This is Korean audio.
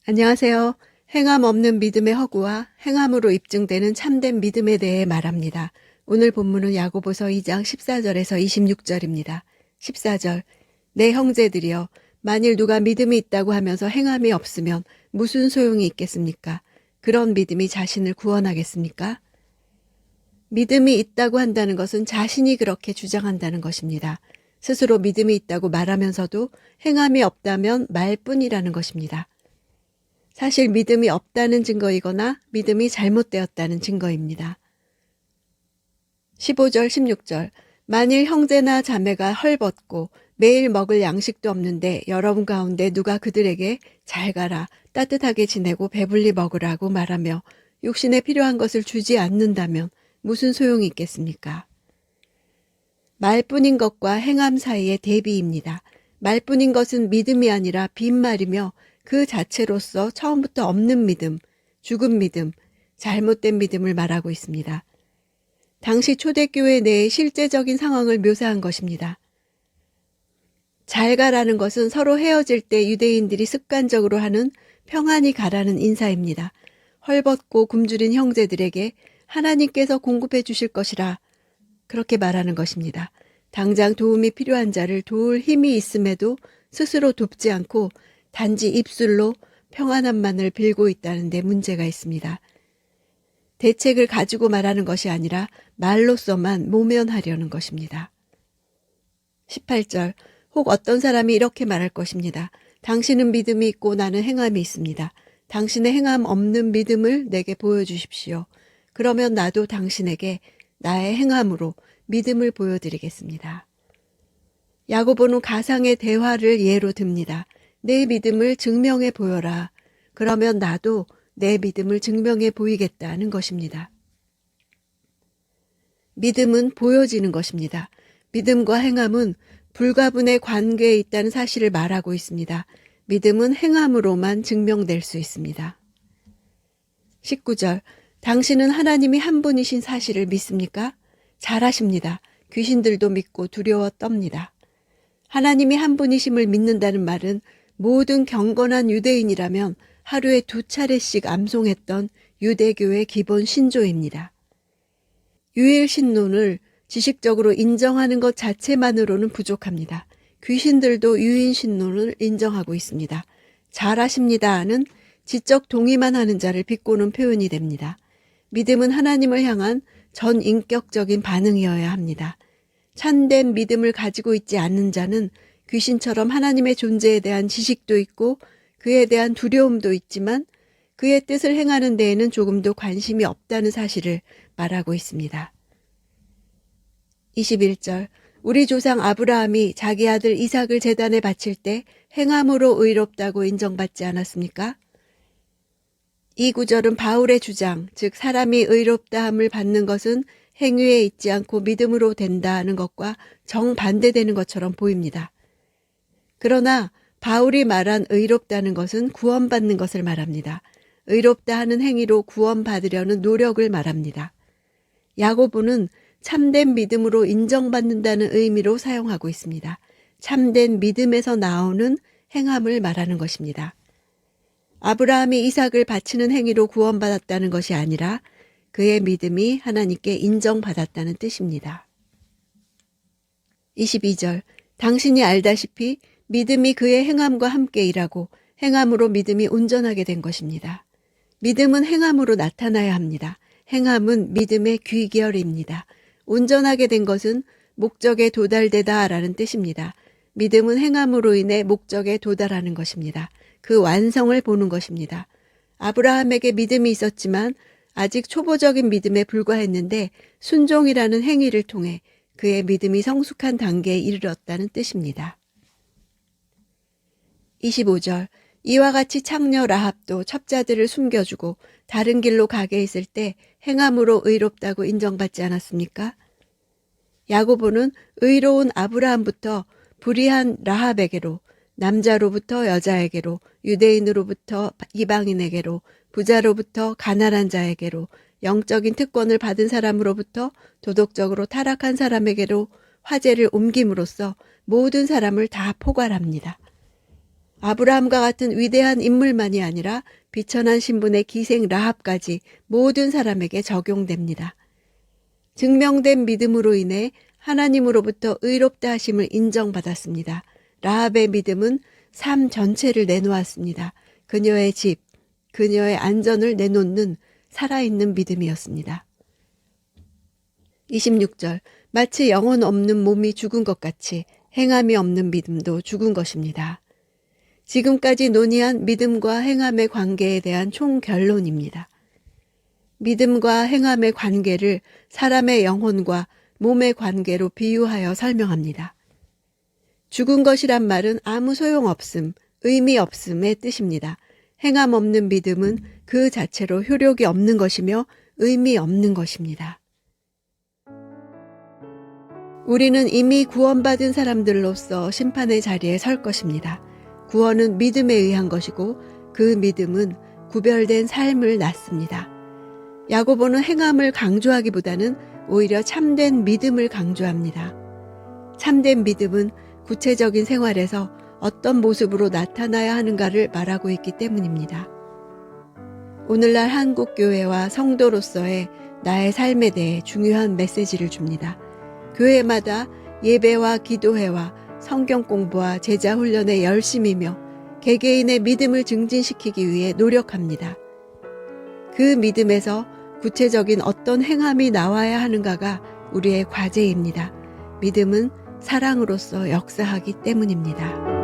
안녕하세요. 행함 없는 믿음의 허구와 행함으로 입증되는 참된 믿음에 대해 말합니다. 오늘 본문은 야고보서 2장 14절에서 26절입니다. 14절 내 형제들이여 만일 누가 믿음이 있다고 하면서 행함이 없으면 무슨 소용이 있겠습니까? 그런 믿음이 자신을 구원하겠습니까? 믿음이 있다고 한다는 것은 자신이 그렇게 주장한다는 것입니다. 스스로 믿음이 있다고 말하면서도 행함이 없다면 말뿐이라는 것입니다. 사실 믿음이 없다는 증거이거나 믿음이 잘못되었다는 증거입니다. 15절, 16절 만일 형제나 자매가 헐벗고 매일 먹을 양식도 없는데 여러분 가운데 누가 그들에게 잘 가라, 따뜻하게 지내고 배불리 먹으라고 말하며 육신에 필요한 것을 주지 않는다면 무슨 소용이 있겠습니까? 말뿐인 것과 행함 사이의 대비입니다. 말뿐인 것은 믿음이 아니라 빈말이며 그 자체로서 처음부터 없는 믿음, 죽은 믿음, 잘못된 믿음을 말하고 있습니다. 당시 초대교회 내의 실제적인 상황을 묘사한 것입니다. 잘 가라는 것은 서로 헤어질 때 유대인들이 습관적으로 하는 평안히 가라는 인사입니다. 헐벗고 굶주린 형제들에게 하나님께서 공급해 주실 것이라 그렇게 말하는 것입니다. 당장 도움이 필요한 자를 도울 힘이 있음에도 스스로 돕지 않고 단지 입술로 평안함만을 빌고 있다는 데 문제가 있습니다. 대책을 가지고 말하는 것이 아니라 말로서만 모면하려는 것입니다. 18절 혹 어떤 사람이 이렇게 말할 것입니다. 당신은 믿음이 있고 나는 행함이 있습니다. 당신의 행함 없는 믿음을 내게 보여주십시오. 그러면 나도 당신에게 나의 행함으로 믿음을 보여드리겠습니다. 야고보는 가상의 대화를 예로 듭니다. 내 믿음을 증명해 보여라. 그러면 나도 내 믿음을 증명해 보이겠다는 것입니다. 믿음은 보여지는 것입니다. 믿음과 행함은 불가분의 관계에 있다는 사실을 말하고 있습니다. 믿음은 행함으로만 증명될 수 있습니다. 19절 당신은 하나님이 한 분이신 사실을 믿습니까? 잘하십니다. 귀신들도 믿고 두려워 떱니다. 하나님이 한 분이심을 믿는다는 말은 모든 경건한 유대인이라면 하루에 2차례씩 암송했던 유대교의 기본 신조입니다. 유일 신론을 지식적으로 인정하는 것 자체만으로는 부족합니다. 귀신들도 유인 신론을 인정하고 있습니다. 잘하십니다는 지적 동의만 하는 자를 비꼬는 표현이 됩니다. 믿음은 하나님을 향한 전인격적인 반응이어야 합니다. 참된 믿음을 가지고 있지 않는 자는 귀신처럼 하나님의 존재에 대한 지식도 있고 그에 대한 두려움도 있지만 그의 뜻을 행하는 데에는 조금도 관심이 없다는 사실을 말하고 있습니다. 21절 우리 조상 아브라함이 자기 아들 이삭을 제단에 바칠 때 행함으로 의롭다고 인정받지 않았습니까? 이 구절은 바울의 주장, 즉 사람이 의롭다함을 받는 것은 행위에 있지 않고 믿음으로 된다는 것과 정반대되는 것처럼 보입니다. 그러나 바울이 말한 의롭다는 것은 구원받는 것을 말합니다. 의롭다 하는 행위로 구원받으려는 노력을 말합니다. 야고보는 참된 믿음으로 인정받는다는 의미로 사용하고 있습니다. 참된 믿음에서 나오는 행함을 말하는 것입니다. 아브라함이 이삭을 바치는 행위로 구원받았다는 것이 아니라 그의 믿음이 하나님께 인정받았다는 뜻입니다. 22절 당신이 알다시피 믿음이 그의 행함과 함께 일하고 행함으로 믿음이 온전하게 된 것입니다. 믿음은 행함으로 나타나야 합니다. 행함은 믿음의 귀결입니다. 온전하게 된 것은 목적에 도달되다라는 뜻입니다. 믿음은 행함으로 인해 목적에 도달하는 것입니다. 그 완성을 보는 것입니다. 아브라함에게 믿음이 있었지만 아직 초보적인 믿음에 불과했는데 순종이라는 행위를 통해 그의 믿음이 성숙한 단계에 이르렀다는 뜻입니다. 25절 이와 같이 창녀 라합도 첩자들을 숨겨주고 다른 길로 가게 했을 때 행함으로 의롭다고 인정받지 않았습니까? 야고보는 의로운 아브라함부터 불의한 라합에게로 남자로부터 여자에게로 유대인으로부터 이방인에게로 부자로부터 가난한 자에게로 영적인 특권을 받은 사람으로부터 도덕적으로 타락한 사람에게로 화제를 옮김으로써 모든 사람을 다 포괄합니다. 아브라함과 같은 위대한 인물만이 아니라 비천한 신분의 기생 라합까지 모든 사람에게 적용됩니다. 증명된 믿음으로 인해 하나님으로부터 의롭다 하심을 인정받았습니다. 라합의 믿음은 삶 전체를 내놓았습니다. 그녀의 집, 그녀의 안전을 내놓는 살아있는 믿음이었습니다. 26절, 마치 영혼 없는 몸이 죽은 것 같이 행함이 없는 믿음도 죽은 것입니다. 지금까지 논의한 믿음과 행함의 관계에 대한 총결론입니다. 믿음과 행함의 관계를 사람의 영혼과 몸의 관계로 비유하여 설명합니다. 죽은 것이란 말은 아무 소용없음, 의미 없음의 뜻입니다. 행함 없는 믿음은 그 자체로 효력이 없는 것이며 의미 없는 것입니다. 우리는 이미 구원받은 사람들로서 심판의 자리에 설 것입니다. 구원은 믿음에 의한 것이고 그 믿음은 구별된 삶을 낳습니다. 야고보는 행함을 강조하기보다는 오히려 참된 믿음을 강조합니다. 참된 믿음은 구체적인 생활에서 어떤 모습으로 나타나야 하는가를 말하고 있기 때문입니다. 오늘날 한국 교회와 성도로서의 나의 삶에 대해 중요한 메시지를 줍니다. 교회마다 예배와 기도회와 성경 공부와 제자 훈련에 열심이며 개개인의 믿음을 증진시키기 위해 노력합니다. 그 믿음에서 구체적인 어떤 행함이 나와야 하는가가 우리의 과제입니다. 믿음은 사랑으로서 역사하기 때문입니다.